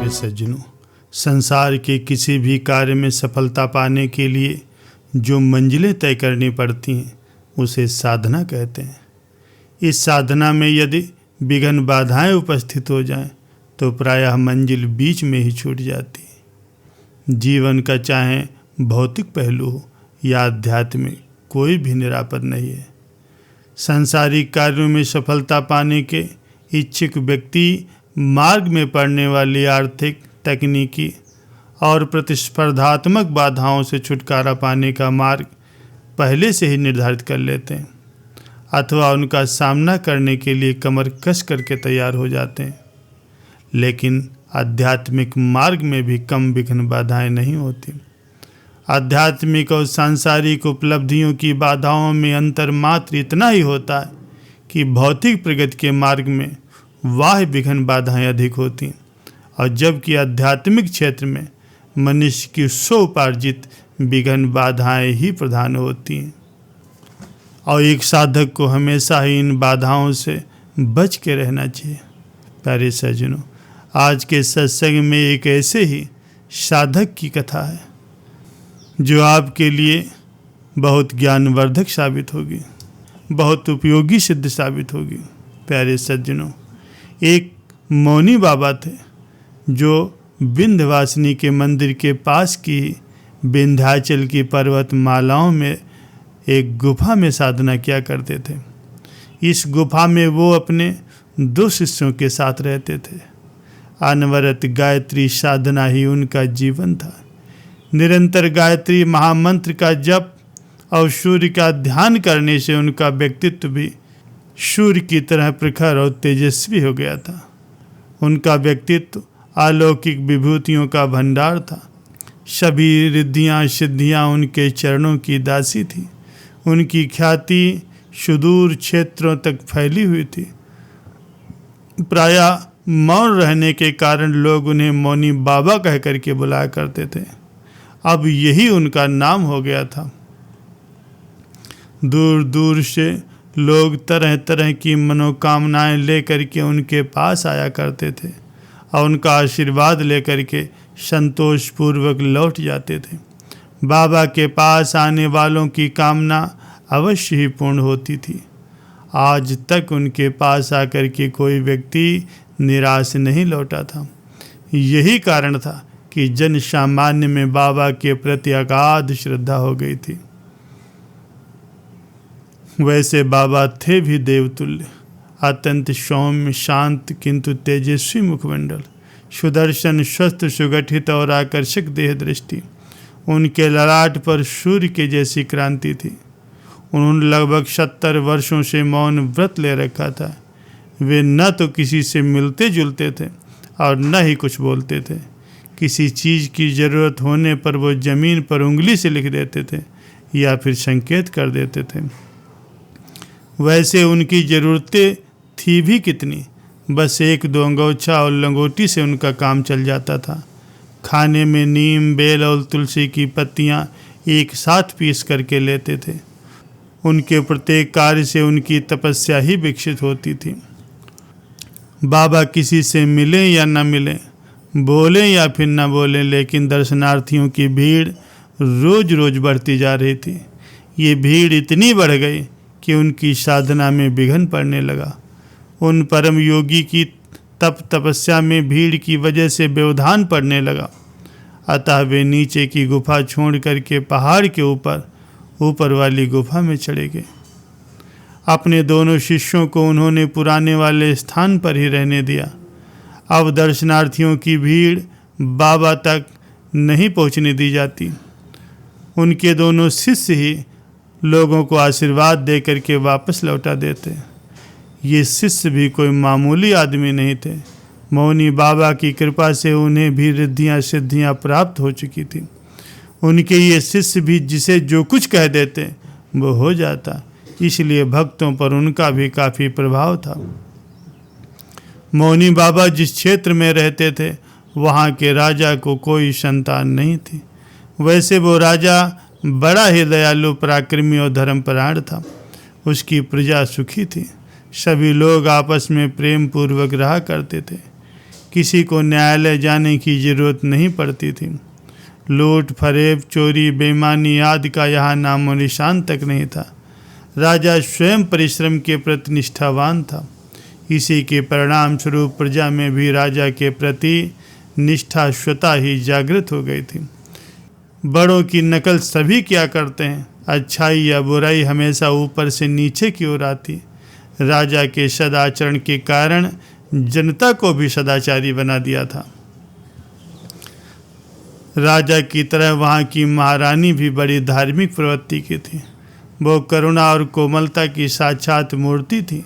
प्यारे सज्जनों, संसार के किसी भी कार्य में सफलता पाने के लिए जो मंजिलें तय करनी पड़ती हैं उसे साधना कहते हैं। इस साधना में यदि विघ्न बाधाएं उपस्थित हो जाएं तो प्रायः मंजिल बीच में ही छूट जाती है। जीवन का चाहे भौतिक पहलू हो या आध्यात्मिक, कोई भी निरापद नहीं है। सांसारिक कार्यों में सफलता पाने के इच्छुक व्यक्ति मार्ग में पड़ने वाली आर्थिक, तकनीकी और प्रतिस्पर्धात्मक बाधाओं से छुटकारा पाने का मार्ग पहले से ही निर्धारित कर लेते हैं अथवा उनका सामना करने के लिए कमर कस करके तैयार हो जाते हैं। लेकिन आध्यात्मिक मार्ग में भी कम विघ्न बाधाएं नहीं होती। आध्यात्मिक और सांसारिक उपलब्धियों की बाधाओं में अंतर मात्र इतना ही होता है कि भौतिक प्रगति के मार्ग में वाह विघ्न बाधाएं अधिक होती और जबकि आध्यात्मिक क्षेत्र में मनुष्य की स्वोपार्जित विघ्न बाधाएं ही प्रधान होती हैं। और एक साधक को हमेशा ही इन बाधाओं से बच के रहना चाहिए। प्यारे सज्जनों, आज के सत्संग में एक ऐसे ही साधक की कथा है जो आपके लिए बहुत ज्ञानवर्धक साबित होगी, बहुत उपयोगी सिद्ध साबित होगी। प्यारे सज्जनों, एक मौनी बाबा थे जो विंध्यवासिनी के मंदिर के पास की विंध्याचल की पर्वत मालाओं में एक गुफा में साधना किया करते थे। इस गुफा में वो अपने 2 शिष्यों के साथ रहते थे। अनवरत गायत्री साधना ही उनका जीवन था। निरंतर गायत्री महामंत्र का जप और सूर्य का ध्यान करने से उनका व्यक्तित्व भी सूर्य की तरह प्रखर और तेजस्वी हो गया था। उनका व्यक्तित्व अलौकिक विभूतियों का भंडार था। सभी रिद्धियाँ सिद्धियाँ उनके चरणों की दासी थी। उनकी ख्याति सुदूर क्षेत्रों तक फैली हुई थी। प्रायः मौन रहने के कारण लोग उन्हें मौनी बाबा कह करके बुलाया करते थे। अब यही उनका नाम हो गया था। दूर दूर से लोग तरह तरह की मनोकामनाएं लेकर के उनके पास आया करते थे और उनका आशीर्वाद लेकर के संतोषपूर्वक लौट जाते थे। बाबा के पास आने वालों की कामना अवश्य ही पूर्ण होती थी। आज तक उनके पास आकर के कोई व्यक्ति निराश नहीं लौटा था। यही कारण था कि जन सामान्य में बाबा के प्रति अगाध श्रद्धा हो गई थी। वैसे बाबा थे भी देवतुल्य, अत्यंत सौम्य, शांत किंतु तेजस्वी मुखमंडल, सुदर्शन, स्वस्थ, सुगठित और आकर्षक देह दृष्टि। उनके ललाट पर सूर्य के जैसी क्रांति थी। उन्होंने लगभग 70 वर्षों से मौन व्रत ले रखा था। वे न तो किसी से मिलते जुलते थे और न ही कुछ बोलते थे। किसी चीज़ की ज़रूरत होने पर वो ज़मीन पर उंगली से लिख देते थे या फिर संकेत कर देते थे। वैसे उनकी ज़रूरतें थी भी कितनी, बस 1-2 अंगोछा और लंगोटी से उनका काम चल जाता था। खाने में नीम, बेल और तुलसी की पत्तियां एक साथ पीस करके लेते थे। उनके प्रत्येक कार्य से उनकी तपस्या ही विकसित होती थी। बाबा किसी से मिले या न मिले, बोले या फिर न बोले, लेकिन दर्शनार्थियों की भीड़ रोज रोज बढ़ती जा रही थी। ये भीड़ इतनी बढ़ गई कि उनकी साधना में विघ्न पड़ने लगा। उन परम योगी की तपस्या में भीड़ की वजह से व्यवधान पड़ने लगा। अतः वे नीचे की गुफा छोड़ करके पहाड़ के ऊपर वाली गुफा में चले गए। अपने दोनों शिष्यों को उन्होंने पुराने वाले स्थान पर ही रहने दिया। अब दर्शनार्थियों की भीड़ बाबा तक नहीं पहुंचने दी जाती। उनके दोनों शिष्य ही लोगों को आशीर्वाद दे करके वापस लौटा देते। ये शिष्य भी कोई मामूली आदमी नहीं थे। मौनी बाबा की कृपा से उन्हें भी रिद्धियाँ सिद्धियाँ प्राप्त हो चुकी थी। उनके ये शिष्य भी जिसे जो कुछ कह देते वो हो जाता, इसलिए भक्तों पर उनका भी काफ़ी प्रभाव था। मौनी बाबा जिस क्षेत्र में रहते थे वहाँ के राजा को कोई संतान नहीं थी। वैसे वो राजा बड़ा ही दयालु, पराक्रमी और धर्मपरायण था। उसकी प्रजा सुखी थी। सभी लोग आपस में प्रेम पूर्वक रहा करते थे। किसी को न्यायालय जाने की जरूरत नहीं पड़ती थी। लूट, फरेब, चोरी, बेईमानी आदि का यहाँ नामो निशान तक नहीं था। राजा स्वयं परिश्रम के प्रति निष्ठावान था। इसी के परिणाम स्वरूप प्रजा में भी राजा के प्रति निष्ठा स्वतः ही जागृत हो गई थी। बड़ों की नकल सभी क्या करते हैं, अच्छाई या बुराई हमेशा ऊपर से नीचे की ओर आती। राजा के सदाचरण के कारण जनता को भी सदाचारी बना दिया था। राजा की तरह वहाँ की महारानी भी बड़ी धार्मिक प्रवृत्ति की थी। वो करुणा और कोमलता की साक्षात मूर्ति थी।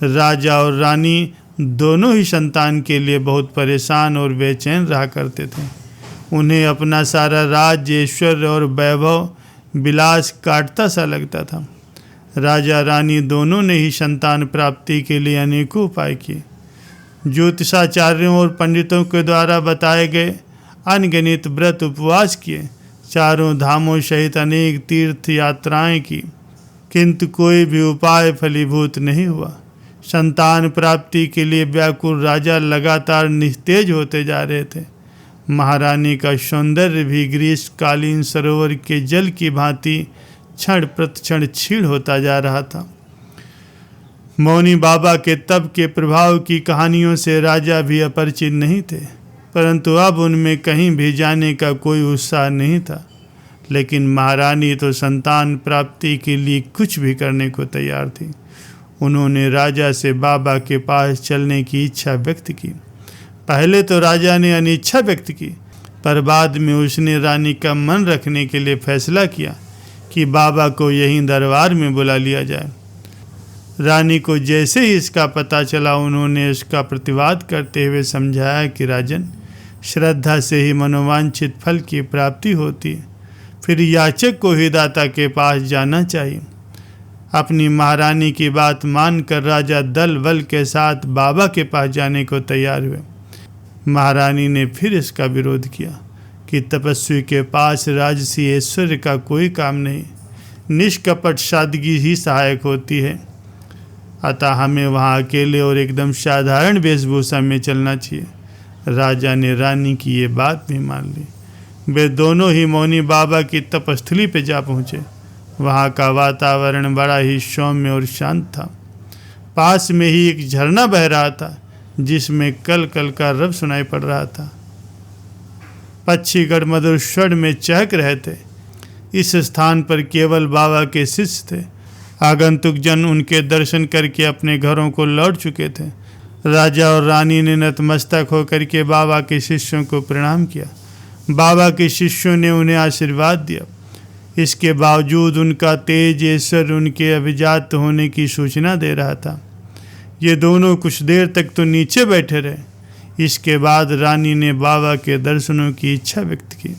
राजा और रानी दोनों ही संतान के लिए बहुत परेशान और बेचैन रहा करते थे। उन्हें अपना सारा राज्य, ऐश्वर्य और वैभव विलास काटता सा लगता था। राजा रानी दोनों ने ही संतान प्राप्ति के लिए अनेकों उपाय किए। ज्योतिषाचार्यों और पंडितों के द्वारा बताए गए अनगिनत व्रत उपवास किए, चारों धामों सहित अनेक तीर्थ यात्राएं की, किंतु कोई भी उपाय फलीभूत नहीं हुआ। संतान प्राप्ति के लिए व्याकुल राजा लगातार निस्तेज होते जा रहे थे। महारानी का सौंदर्य भी ग्रीष्मकालीन सरोवर के जल की भांति क्षण प्रतिक्षण क्षीण होता जा रहा था। मौनी बाबा के तप के प्रभाव की कहानियों से राजा भी अपरिचित नहीं थे, परंतु अब उनमें कहीं भी जाने का कोई उत्साह नहीं था। लेकिन महारानी तो संतान प्राप्ति के लिए कुछ भी करने को तैयार थी। उन्होंने राजा से बाबा के पास चलने की इच्छा व्यक्त की। पहले तो राजा ने अनिच्छा व्यक्त की, पर बाद में उसने रानी का मन रखने के लिए फैसला किया कि बाबा को यहीं दरबार में बुला लिया जाए। रानी को जैसे ही इसका पता चला, उन्होंने इसका प्रतिवाद करते हुए समझाया कि राजन, श्रद्धा से ही मनोवांछित फल की प्राप्ति होती है, फिर याचक को ही दाता के पास जाना चाहिए। अपनी महारानी की बात मानकर राजा दल बल के साथ बाबा के पास जाने को तैयार हुए। महारानी ने फिर इसका विरोध किया कि तपस्वी के पास राजसी ऐश्वर्य का कोई काम नहीं, निष्कपट सादगी ही सहायक होती है। अतः हमें वहाँ अकेले और एकदम साधारण वेशभूषा में चलना चाहिए। राजा ने रानी की ये बात भी मान ली। वे दोनों ही मौनी बाबा की तपस्थली पे जा पहुँचे। वहाँ का वातावरण बड़ा ही सौम्य और शांत था। पास में ही एक झरना बह रहा था, जिसमें कल कल का रब सुनाई पड़ रहा था। पक्षीगण मधुर स्वर में चहक रहे थे। इस स्थान पर केवल बाबा के शिष्य थे। आगंतुक जन उनके दर्शन करके अपने घरों को लौट चुके थे। राजा और रानी ने नतमस्तक होकर के बाबा के शिष्यों को प्रणाम किया। बाबा के शिष्यों ने उन्हें आशीर्वाद दिया। इसके बावजूद उनका तेज ऐश्वर्य उनके अभिजात होने की सूचना दे रहा था। ये दोनों कुछ देर तक तो नीचे बैठे रहे। इसके बाद रानी ने बाबा के दर्शनों की इच्छा व्यक्त की।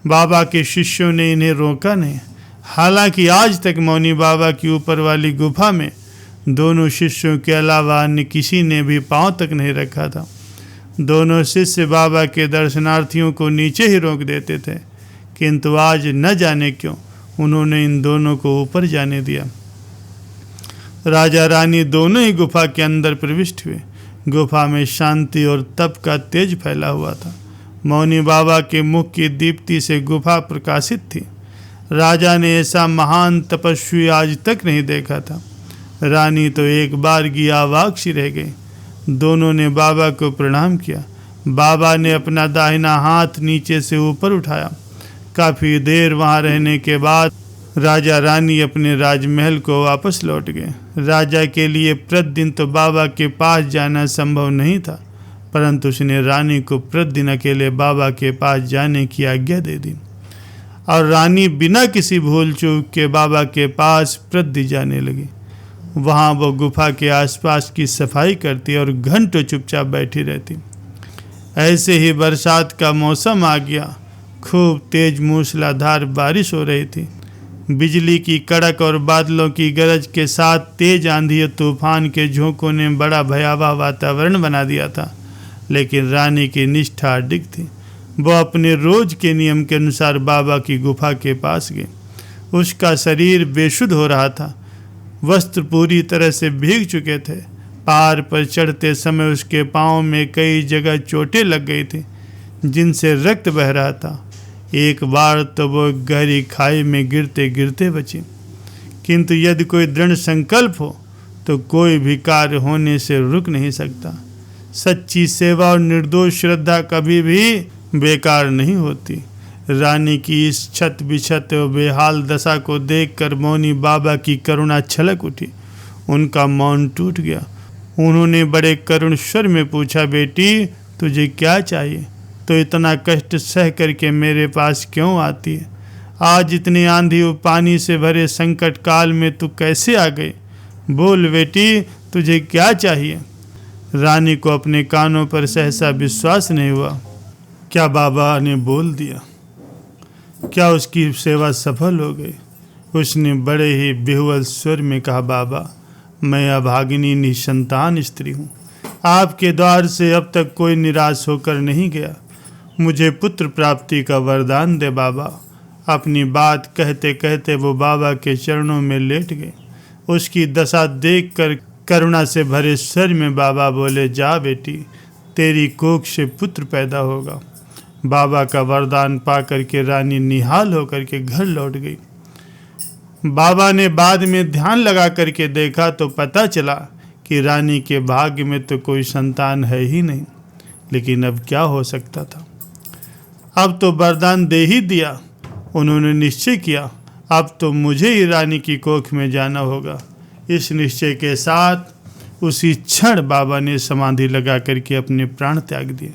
बाबा के शिष्यों ने इन्हें रोका नहीं। हालांकि आज तक मौनी बाबा की ऊपर वाली गुफा में दोनों शिष्यों के अलावा अन्य किसी ने भी पांव तक नहीं रखा था। दोनों शिष्य बाबा के दर्शनार्थियों को नीचे ही रोक देते थे, किंतु आज न जाने क्यों उन्होंने इन दोनों को ऊपर जाने दिया। राजा रानी दोनों ही गुफा के अंदर प्रविष्ट हुए। गुफा में शांति और तप का तेज फैला हुआ था। मौनी बाबा के मुख की दीप्ति से गुफा प्रकाशित थी। राजा ने ऐसा महान तपस्वी आज तक नहीं देखा था। रानी तो एक बार की अवाक सी रह गई। दोनों ने बाबा को प्रणाम किया। बाबा ने अपना दाहिना हाथ नीचे से ऊपर उठाया। काफ़ी देर वहाँ रहने के बाद राजा रानी अपने राजमहल को वापस लौट गए। राजा के लिए प्रतिदिन तो बाबा के पास जाना संभव नहीं था, परंतु उसने रानी को प्रतिदिन अकेले बाबा के पास जाने की आज्ञा दे दी और रानी बिना किसी भूल चूक के बाबा के पास प्रतिदिन जाने लगी। वहाँ वो गुफा के आसपास की सफाई करती और घंटों चुपचाप बैठी रहती। ऐसे ही बरसात का मौसम आ गया। खूब तेज मूसलाधार बारिश हो रही थी। बिजली की कड़क और बादलों की गरज के साथ तेज आंधी और तूफान के झोंकों ने बड़ा भयावह वातावरण बना दिया था। लेकिन रानी की निष्ठा अडिग थी। वह अपने रोज के नियम के अनुसार बाबा की गुफा के पास गई। उसका शरीर बेशुद्ध हो रहा था। वस्त्र पूरी तरह से भीग चुके थे, पहाड़ पर चढ़ते समय उसके पांव में कई जगह चोटें लग गई थी, जिनसे रक्त बह रहा था। एक बार तो वो गहरी खाई में गिरते गिरते बची। किंतु यदि कोई दृढ़ संकल्प हो तो कोई भी कार्य होने से रुक नहीं सकता। सच्ची सेवा और निर्दोष श्रद्धा कभी भी बेकार नहीं होती। रानी की इस छत बिछत और बेहाल दशा को देखकर मौनी बाबा की करुणा छलक उठी। उनका मौन टूट गया। उन्होंने बड़े करुण स्वर में पूछा, बेटी तुझे क्या चाहिए? तो इतना कष्ट सह करके मेरे पास क्यों आती है? आज इतनी आंधी और पानी से भरे संकट काल में तू कैसे आ गई? बोल बेटी तुझे क्या चाहिए? रानी को अपने कानों पर सहसा विश्वास नहीं हुआ। क्या बाबा ने बोल दिया? क्या उसकी सेवा सफल हो गई? उसने बड़े ही बेहुल स्वर में कहा, बाबा मैं अभागिनी निसंतान स्त्री हूँ। आपके द्वार से अब तक कोई निराश होकर नहीं गया। मुझे पुत्र प्राप्ति का वरदान दे बाबा। अपनी बात कहते कहते वो बाबा के चरणों में लेट गए। उसकी दशा देखकर करुणा से भरे स्वर में बाबा बोले, जा बेटी तेरी कोख से पुत्र पैदा होगा। बाबा का वरदान पाकर के रानी निहाल होकर के घर लौट गई। बाबा ने बाद में ध्यान लगा करके देखा तो पता चला कि रानी के भाग्य में तो कोई संतान है ही नहीं। लेकिन अब क्या हो सकता था? अब तो वरदान दे ही दिया। उन्होंने निश्चय किया अब तो मुझे ही रानी की कोख में जाना होगा। इस निश्चय के साथ उसी क्षण बाबा ने समाधि लगा करके अपने प्राण त्याग दिए।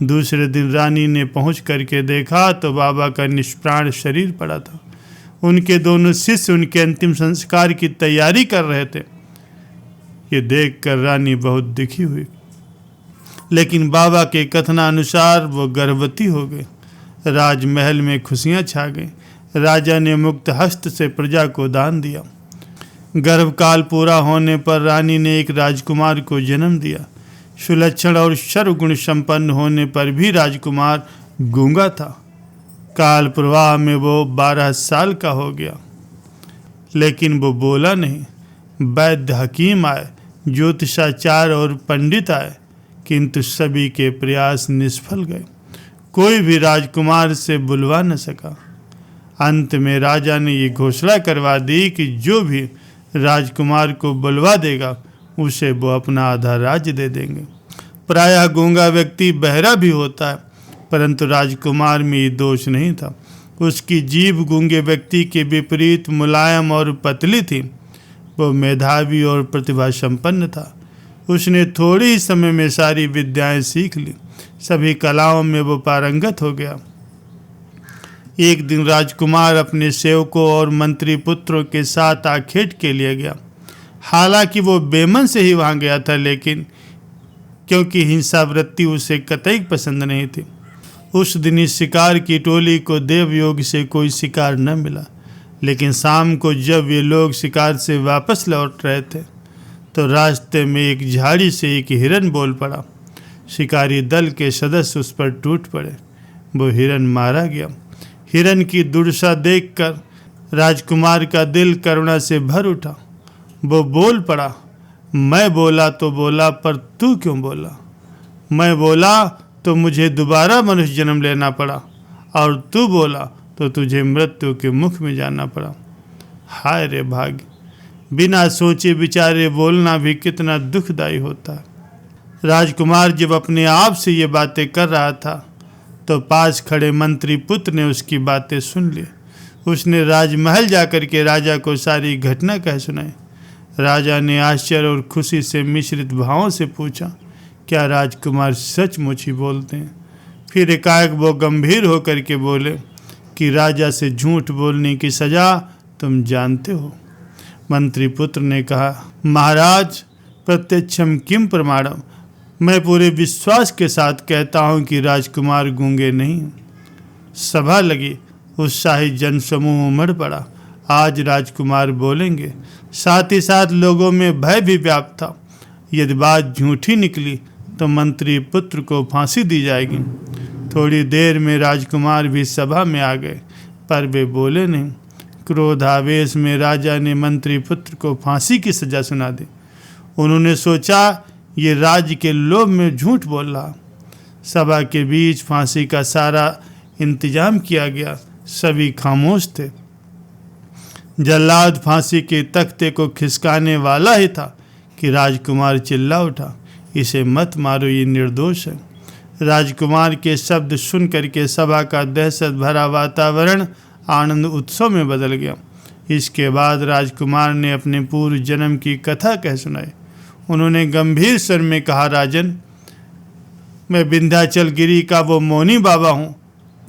दूसरे दिन रानी ने पहुंच करके देखा तो बाबा का निष्प्राण शरीर पड़ा था। उनके दोनों शिष्य उनके अंतिम संस्कार की तैयारी कर रहे थे। ये देखकर रानी बहुत दुखी हुई। लेकिन बाबा के कथनानुसार वो गर्भवती हो गए। राजमहल में खुशियां छा गई। राजा ने मुक्त हस्त से प्रजा को दान दिया। गर्भकाल पूरा होने पर रानी ने एक राजकुमार को जन्म दिया। सुलक्षण और सर्वगुण संपन्न होने पर भी राजकुमार गूंगा था। काल प्रवाह में वो 12 साल का हो गया, लेकिन वो बोला नहीं। वैद्य हकीम आए, ज्योतिषाचार्य और पंडित आए, किंतु सभी के प्रयास निष्फल गए। कोई भी राजकुमार से बुलवा न सका। अंत में राजा ने ये घोषणा करवा दी कि जो भी राजकुमार को बुलवा देगा उसे वो अपना आधा राज्य दे देंगे। प्रायः गूंगा व्यक्ति बहरा भी होता है, परंतु राजकुमार में ये दोष नहीं था। उसकी जीभ गूंगे व्यक्ति के विपरीत मुलायम और पतली थी। वो मेधावी और प्रतिभा संपन्न था। उसने थोड़े ही समय में सारी विद्याएं सीख ली। सभी कलाओं में वो पारंगत हो गया। एक दिन राजकुमार अपने सेवकों और मंत्री पुत्रों के साथ आखेट के लिए गया। हालांकि वो बेमन से ही वहां गया था, लेकिन क्योंकि हिंसा वृत्ति उसे कतई पसंद नहीं थी। उस दिन इस शिकार की टोली को देवयोग से कोई शिकार न मिला। लेकिन शाम को जब ये लोग शिकार से वापस लौट रहे थे तो रास्ते में एक झाड़ी से एक हिरन बोल पड़ा। शिकारी दल के सदस्य उस पर टूट पड़े। वो हिरन मारा गया। हिरन की दुर्दशा देखकर राजकुमार का दिल करुणा से भर उठा। वो बोल पड़ा, मैं बोला तो बोला, पर तू क्यों बोला? मैं बोला तो मुझे दोबारा मनुष्य जन्म लेना पड़ा, और तू बोला तो तुझे मृत्यु के मुख में जाना पड़ा। हाय रे भाग्य! बिना सोचे विचारे बोलना भी कितना दुखदायी होता है। राजकुमार जब अपने आप से ये बातें कर रहा था तो पास खड़े मंत्री पुत्र ने उसकी बातें सुन ली। उसने राजमहल जाकर के राजा को सारी घटना कह सुनाई। राजा ने आश्चर्य और खुशी से मिश्रित भावों से पूछा, क्या राजकुमार सचमुच ही बोलते हैं? फिर एकाएक वो गंभीर होकर के बोले कि राजा से झूठ बोलने की सजा तुम जानते हो। मंत्री पुत्र ने कहा, महाराज प्रत्यक्षम किम प्रमाणम, मैं पूरे विश्वास के साथ कहता हूँ कि राजकुमार गूंगे नहीं। सभा लगी। उत्साही जनसमूह उमड़ पड़ा। आज राजकुमार बोलेंगे। साथ ही साथ लोगों में भय भी व्याप्त था। यदि बात झूठी निकली तो मंत्री पुत्र को फांसी दी जाएगी। थोड़ी देर में राजकुमार भी सभा में आ गए, पर वे बोले नहीं। क्रोधावेश में राजा ने मंत्री पुत्र को फांसी की सजा सुना दी। उन्होंने सोचा ये राज्य के लोभ में झूठ बोल रहा। सभा के बीच फांसी का सारा इंतजाम किया गया। सभी खामोश थे। जल्लाद फांसी के तख्ते को खिसकाने वाला ही था कि राजकुमार चिल्ला उठा, इसे मत मारो, ये निर्दोष है। राजकुमार के शब्द सुन करके सभा का दहशत भरा वातावरण आनंद उत्सव में बदल गया। इसके बाद राजकुमार ने अपने पूर्व जन्म की कथा कह सुनाई। उन्होंने गंभीर स्वर में कहा, राजन, मैं विंध्याचल गिरी का वो मौनी बाबा हूँ।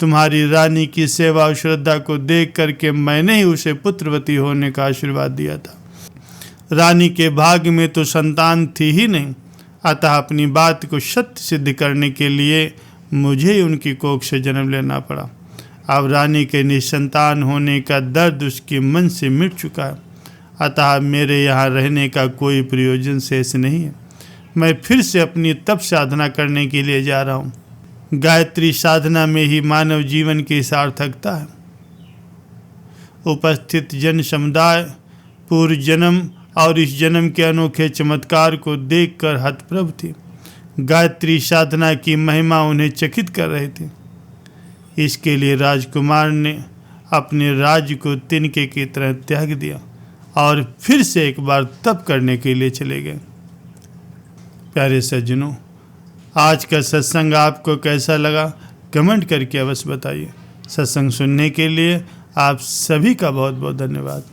तुम्हारी रानी की सेवा और श्रद्धा को देख करके मैंने ही उसे पुत्रवती होने का आशीर्वाद दिया था। रानी के भाग्य में तो संतान थी ही नहीं, अतः अपनी बात को सत्य सिद्ध करने के लिए मुझे ही उनकी कोख से जन्म लेना पड़ा। अब रानी के निसंतान होने का दर्द उसके मन से मिट चुका है, अतः मेरे यहाँ रहने का कोई प्रयोजन शेष नहीं है। मैं फिर से अपनी तप साधना करने के लिए जा रहा हूँ। गायत्री साधना में ही मानव जीवन की सार्थकता है। उपस्थित जन समुदाय पूर्व जन्म और इस जन्म के अनोखे चमत्कार को देखकर हतप्रभ थी। गायत्री साधना की महिमा उन्हें चकित कर रही थी। इसके लिए राजकुमार ने अपने राज्य को तिनके की तरह त्याग दिया और फिर से एक बार तप करने के लिए चले गए। प्यारे सज्जनों, आज का सत्संग आपको कैसा लगा कमेंट करके अवश्य बताइए। सत्संग सुनने के लिए आप सभी का बहुत बहुत धन्यवाद।